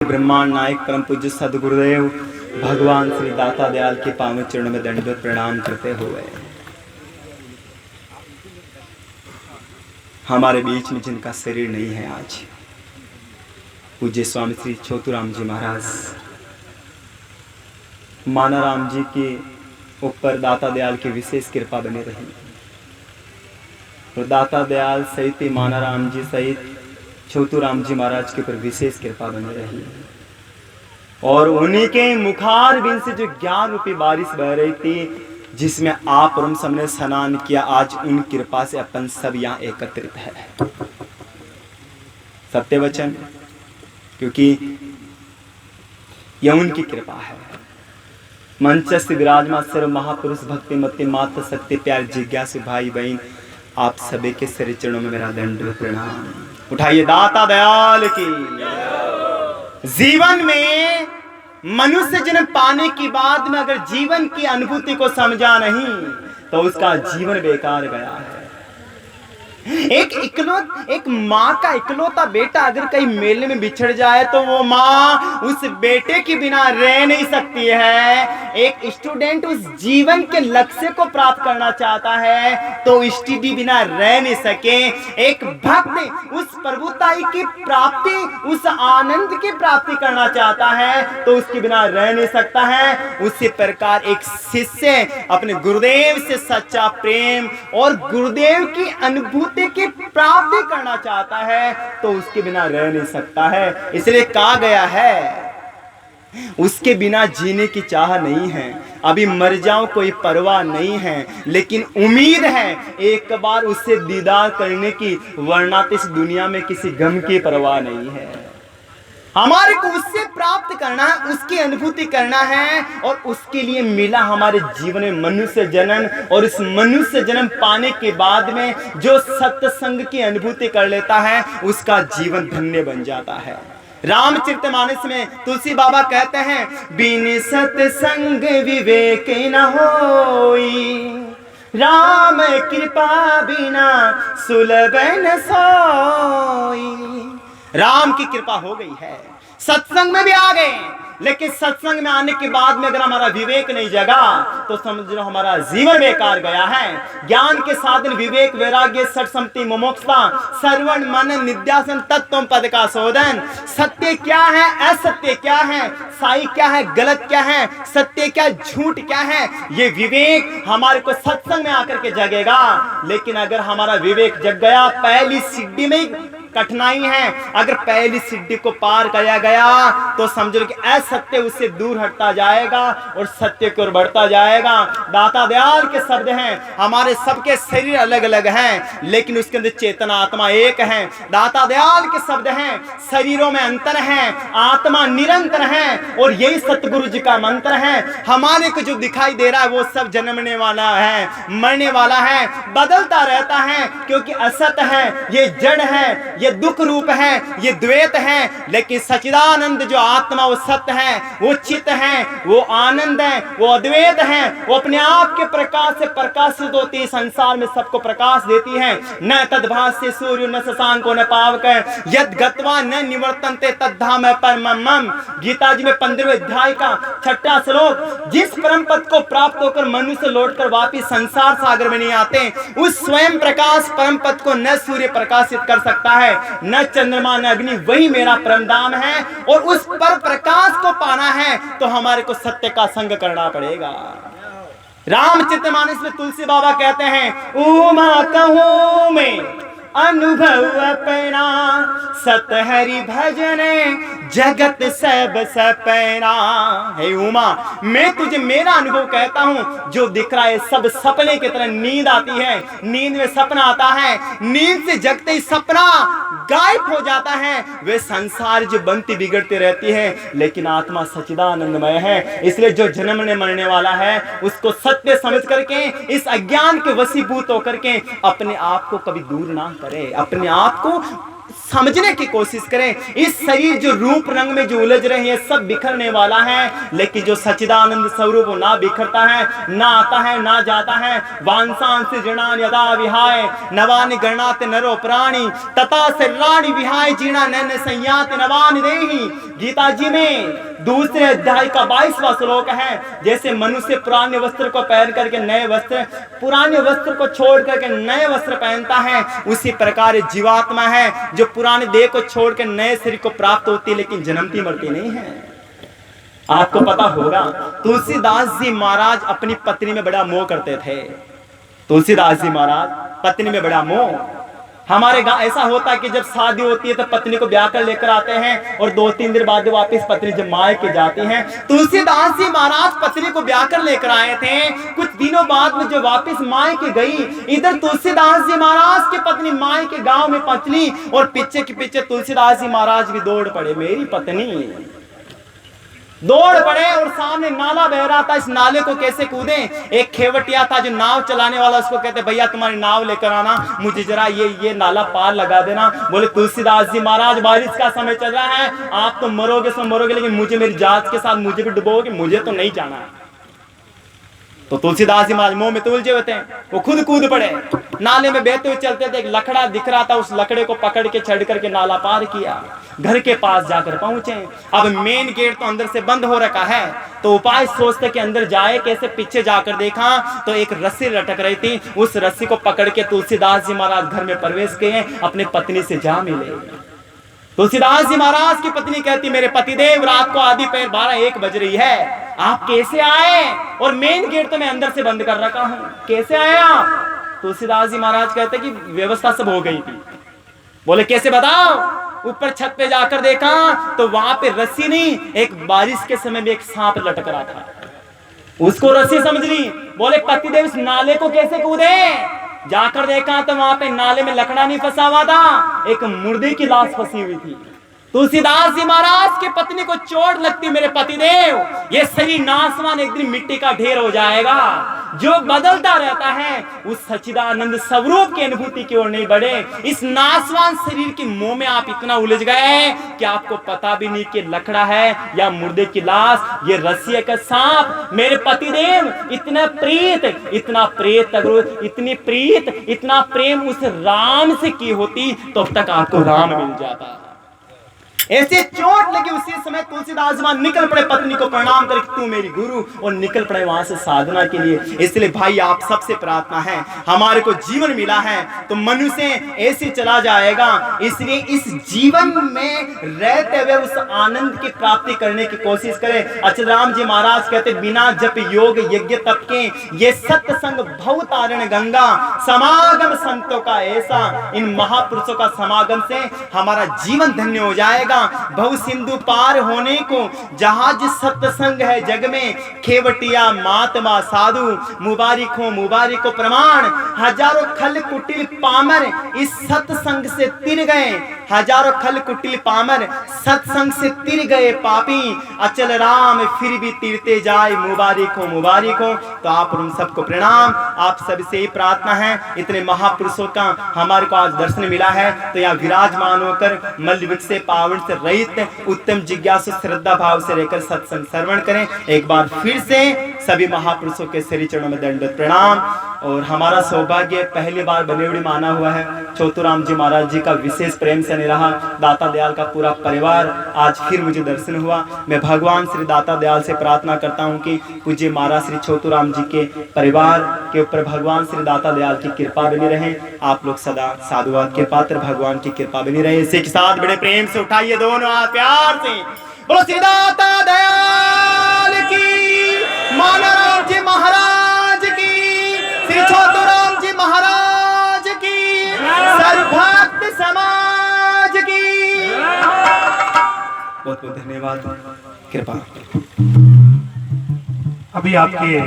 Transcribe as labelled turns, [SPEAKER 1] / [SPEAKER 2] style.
[SPEAKER 1] ब्रह्मांड नायक परम पूज्य सदगुरुदेव भगवान श्री दाता दयाल के पावन चरणों में दंडवत प्रणाम करते हुए हमारे बीच में जिनका शरीर नहीं है, आज पूज्य स्वामी श्री छोटूराम जी महाराज मानाराम जी के ऊपर दाता दयाल की विशेष कृपा बनी रही और दाता दयाल सहित मानाराम जी सहित छोटूराम जी महाराज के ऊपर विशेष कृपा बनी रही और उन्हीं के मुखार बिन से जो ज्ञान रूपी बारिश बह रही थी, जिसमें आप और हम सबने स्नान किया, आज उन कृपा से अपन सब यहाँ एकत्रित है। सत्य वचन, क्योंकि यह उनकी कृपा है। मंचस्थ विराजमान सर्व महापुरुष भक्ति मति मात्र सत्य प्यार जिज्ञासु भाई बहन, आप सभी के सिर चरणों में मेरा दंड प्रणाम। उठाइए दाता दयाल की। जीवन में मनुष्य जन्म पाने के बाद में अगर जीवन की अनुभूति को समझा नहीं तो उसका जीवन बेकार गया है। एक माँ का इकलौता बेटा अगर कहीं मेले में बिछड़ जाए तो वो माँ उस बेटे के बिना रह नहीं सकती है। एक स्टूडेंट उस जीवन के लक्ष्य को प्राप्त करना चाहता है तो स्टडी बिना रह नहीं सके। एक भक्त उस प्रभुताई की प्राप्ति, उस आनंद की प्राप्ति करना चाहता है तो उसके बिना रह नहीं सकता है। उसी प्रकार एक शिष्य अपने गुरुदेव से सच्चा प्रेम और गुरुदेव की अनुभूति की प्राप्ति करना चाहता है तो उसके बिना रह नहीं सकता है। इसलिए कहा गया है उसके बिना जीने की चाह नहीं है, अभी मर जाऊं कोई परवाह नहीं है, लेकिन उम्मीद है एक बार उससे दीदार करने की, वरना इस दुनिया में किसी गम की परवाह नहीं है। हमारे को उससे प्राप्त करना है, उसकी अनुभूति करना है और उसके लिए मिला हमारे जीवन में मनुष्य जन्म। और इस मनुष्य जन्म पाने के बाद में जो सत्संग की अनुभूति कर लेता है उसका जीवन धन्य बन जाता है। रामचरितमानस में तुलसी बाबा कहते हैं, बिन सत्संग विवेक न होई, राम कृपा बिना सुलभ न सोई। राम की कृपा हो गई है, सत्संग में भी आ गए, लेकिन सत्संग में आने के बाद में अगर हमारा विवेक नहीं जगा तो समझ लो हमारा जीवन बेकार गया है। ज्ञान के साधन विवेक वैराग्य सठ सम्मति मुमुक्षुता श्रवण मनन निध्यासन तत्व पद का शोधन। सत्य क्या है, असत्य क्या है, सही क्या है, गलत क्या है, सत्य क्या, झूठ क्या है, ये विवेक हमारे को सत्संग में आकर के जगेगा। लेकिन अगर हमारा विवेक जग गया, पहली सीढ़ी में कठिनाई है, अगर पहली सीढ़ी को पार किया गया तो समझो कि असत्य उससे दूर हटता जाएगा और सत्य की ओर बढ़ता जाएगा। दाता दयाल के शब्द हैं, हमारे सबके शरीर अलग अलग हैं लेकिन उसके अंदर चेतना आत्मा एक है। दाता दयाल के शब्द हैं, शरीरों में अंतर है, आत्मा निरंतर है और यही सतगुरु जी का मंत्र है। हमारे को जो दिखाई दे रहा है वो सब जन्मने वाला है, मरने वाला है, बदलता रहता है, क्योंकि असत है, ये जड़ है, ये दुख रूप है, ये द्वैत है। लेकिन सच्चिदानंद जो आत्मा वो सत्य है, वो चित्त है, वो आनंद है, वो अद्वैत है, वो अपने आप के प्रकाश से प्रकाशित होती है, संसार में सबको प्रकाश देती है। न तद्भास्य सूर्य न शशांको न पावक यद गत्वा न निवर्तन्ते तद्धाम परमम्। गीता जी में 15वें अध्याय का 6वां श्लोक, जिस परम पद को प्राप्त होकर मनुष्य लौटकर वापिस संसार सागर में नहीं आते, उस स्वयं प्रकाश परम पद को न सूर्य प्रकाशित कर सकता है, न चंद्रमा न अग्नि, वही मेरा परम धाम है। और उस पर प्रकाश को पाना है तो हमारे को सत्य का संग करना पड़ेगा। रामचरितमानस में तुलसी बाबा कहते हैं, उमा कहूं मैं अनुभव अपना, सत हरि भजन जगत सब सपना। हे उमा, मैं तुझे मेरा अनुभव कहता हूं, जो दिख रहा है सब सपने की तरह। नींद आती है, नींद में सपना आता है, नींद से जगते ही सपना गायब हो जाता है। वे संसार जो बनती बिगड़ती रहती है, लेकिन आत्मा सच्चिदानंदमय है। इसलिए जो जन्मने मरने वाला है उसको सत्य समझ करके, इस अज्ञान के वशीभूत होकर के अपने आप को कभी दूर ना करे, अपने आप को समझने की कोशिश करें। इस शरीर जो रूप रंग में जो उलझ रहे हैं सब बिखरने वाला है, लेकिन जो सच्चिदानंद स्वरूप वो ना बिखरता है, ना आता है, ना जाता है। वांसांस जृणान यदा विहाय नवानि गणाते नरो प्राणी तथा शरीराणि विहाय जीना नैन संयात नवानि देहि। गीता जी में दूसरे अध्याय का 22वां श्लोक है, जैसे मनुष्य पुराने वस्त्र को पहन करके नए वस्त्र, पुराने वस्त्र को छोड़ करके नए वस्त्र पहनता है, उसी प्रकार जीवात्मा है जो पुराने देह को छोड़ के नए शरीर को प्राप्त होती है, लेकिन जन्मती मरती नहीं है। आपको पता होगा तुलसीदास जी महाराज अपनी पत्नी में बड़ा मोह करते थे। तुलसीदास जी महाराज पत्नी में बड़ा मोह। हमारे गांव ऐसा होता है कि जब शादी होती है तो पत्नी को ब्याह कर लेकर आते हैं और 2-3 दिन बाद वापस पत्नी जब मायके जाती हैं। तुलसीदास जी महाराज पत्नी को ब्याह कर लेकर आए थे, कुछ दिनों बाद में जो वापस मायके गई, इधर तुलसीदास जी महाराज की पत्नी मायके गांव में पहुंचली और पीछे के पीछे तुलसीदास जी महाराज भी दौड़ पड़े, मेरी पत्नी दौड़ पड़े। और सामने नाला बह रहा था, इस नाले को कैसे कूदे। एक खेवटिया था जो नाव चलाने वाला, उसको कहते भैया तुम्हारी नाव लेकर आना, मुझे जरा ये नाला पार लगा देना। बोले तुलसीदास जी महाराज बारिश का समय चल रहा है, आप तो मरोगे सो मरोगे, लेकिन मुझे मेरी जात के साथ मुझे भी डुबोगे, मुझे तो नहीं जाना है। तो तुलसीदास जी महाराज मुंह में तुलझे हुए थे, वो खुद कूद पड़े। नाले में बहते हुए चलते थे, एक लकड़ा दिख रहा था, उस लकड़े को पकड़ के चढ़ करके नाला पार किया, घर के पास जाकर पहुंचे। अब मेन गेट तो अंदर से बंद हो रखा है, तो उपाय सोचते कि अंदर जाए कैसे। पीछे जाकर देखा तो एक रस्सी लटक रही थी, उस रस्सी को पकड़ के तुलसीदास जी महाराज घर में प्रवेश किए, अपने पत्नी से जा मिले। तुलसीदास जी महाराज की पत्नी कहती मेरे पतिदेव रात को आधी पैर 12-1 बज रही है, आप कैसे आए? और मेन गेट तो मैं अंदर से बंद कर रखा हूं, कैसे आए आप? तुलसीदास जी महाराज कहते कि व्यवस्था सब हो गई थी। बोले कैसे बताओ? ऊपर छत पे जाकर देखा तो वहां पे रस्सी नहीं, एक बारिश के समय में एक सांप लटक रहा था, उसको रस्सी समझ ली। बोले पतिदेव इस नाले को कैसे कूदे? जाकर देखा तो वहां पे नाले में लकड़ा नहीं फंसा हुआ था, एक मुर्दे की लाश फंसी हुई थी। तुलसीदास जी महाराज की पत्नी को चोट लगती, मेरे पतिदेव ये शरीर नासवान एक दिन मिट्टी का ढेर हो जाएगा। जो बदलता रहता है उस सच्चिदानंद स्वरूप की अनुभूति की ओर नहीं बढ़े। इस नासवान शरीर के मोह में आप इतना उलझ गए कि आपको पता भी नहीं कि लकड़ा है या मुर्दे की लाश, ये रस्सी का सांप। मेरे पतिदेव इतना प्रीत, इतना प्रेत, इतनी प्रीत, इतना प्रेम उस राम से की होती तो अब तक आपको राम मिल जाता। ऐसे चोट लगी, उसी समय तुलसीदास जी निकल पड़े पत्नी को प्रणाम करके तू मेरी गुरु, और निकल पड़े वहां से साधना के लिए। इसलिए भाई आप सबसे प्रार्थना है, हमारे को जीवन मिला है तो मनुष्य ऐसे चला जाएगा, इसलिए इस जीवन में रहते हुए उस आनंद की प्राप्ति करने की कोशिश करें। अचलराम जी महाराज कहते बिना जप योग यज्ञ तप के ये सत्संग भवतारण गंगा, समागम संतों का ऐसा, इन महापुरुषों का समागम से हमारा जीवन धन्य हो जाएगा। बहु सिंधु पार होने को जहाज सत्संग है जग में, खेवटिया महात्मा साधु मुबारिक हो प्रमाण। हजारों खल कुटिल पामर इस सत्संग से तिर गए, हजारों खल कुटिल पामर सत्संग से तिर गए पापी। अचल राम फिर भी तीरते जाए, मुबारिक हो। तो आप उन सबको प्रणाम, आप सबसे ही प्रार्थना है, इतने महापुरुषों का हमारे को आज दर्शन मिला है तो यहाँ विराजमान होकर मल वृक्ष से पावन से रहित उत्तम जिज्ञासु श्रद्धा भाव से रहकर सत्संग श्रवण करें। एक बार फिर से सभी महापुरुषों के श्री चरणों में दंडवत प्रणाम। और हमारा सौभाग्य पहली बार बनेवड़ी में आना हुआ है, छोटूराम जी महाराज जी का विशेष प्रेम से निराहा दाता दयाल का पूरा परिवार आज फिर मुझे दर्शन हुआ। मैं भगवान श्री दाता दयाल से प्रार्थना करता हूँ कि पूज्य महाराज श्री छोटूराम जी के परिवार के ऊपर भगवान श्री दाता दयाल की कृपा बनी रहे। आप लोग सदा साधुवाद के पात्र, भगवान की कृपा बनी रहे। इसी के साथ बड़े प्रेम से उठाइए दोनों हाथ प्यार से, बोलो श्री दाता दयाल की, मानवराम जी महाराज की, श्री छोटूराम जी महाराज की, सर्वभक्त समाज की। बहुत बहुत धन्यवाद, कृपा।
[SPEAKER 2] अभी आपके